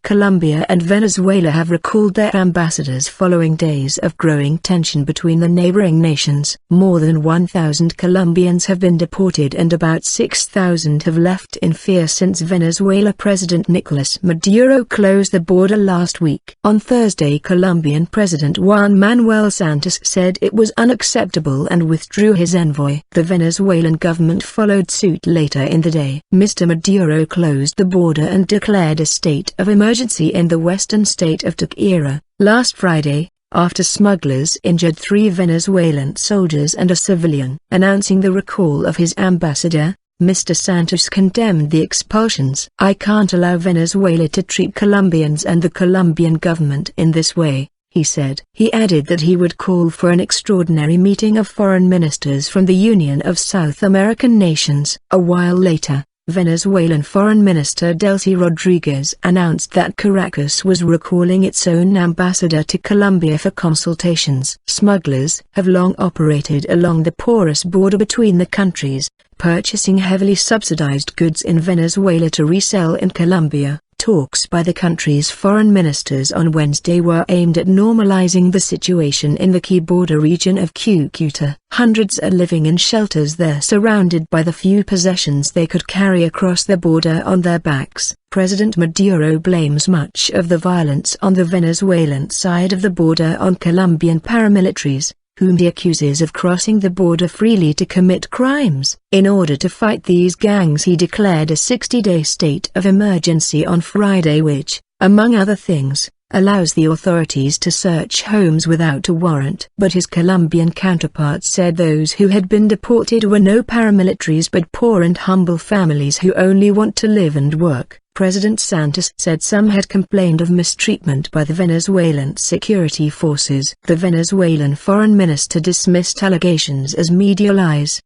Colombia and Venezuela have recalled their ambassadors following days of growing tension between the neighboring nations. More than 1,000 Colombians have been deported and about 6,000 have left in fear since Venezuela President Nicolas Maduro closed the border last week. On Thursday, Colombian President Juan Manuel Santos said it was unacceptable and withdrew his envoy. The Venezuelan government followed suit later in the day. Mr. Maduro closed the border and declared a state of emergency in the western state of Tachira last Friday, after smugglers injured 3 Venezuelan soldiers and a civilian. Announcing the recall of his ambassador, Mr. Santos condemned the expulsions. "I can't allow Venezuela to treat Colombians and the Colombian government in this way," he said. He added that he would call for an extraordinary meeting of foreign ministers from the Union of South American Nations. A while later, Venezuelan Foreign Minister Delcy Rodriguez announced that Caracas was recalling its own ambassador to Colombia for consultations. Smugglers have long operated along the porous border between the countries, purchasing heavily subsidized goods in Venezuela to resell in Colombia. Talks by the country's foreign ministers on Wednesday were aimed at normalizing the situation in the key border region of Cúcuta. Hundreds are living in shelters there, surrounded by the few possessions they could carry across the border on their backs. President Maduro blames much of the violence on the Venezuelan side of the border on Colombian paramilitaries, whom he accuses of crossing the border freely to commit crimes. In order to fight these gangs, he declared a 60-day state of emergency on Friday, which, among other things, allows the authorities to search homes without a warrant. But his Colombian counterpart said those who had been deported were no paramilitaries but poor and humble families who only want to live and work. President Santos said some had complained of mistreatment by the Venezuelan security forces. The Venezuelan foreign minister dismissed allegations as media lies.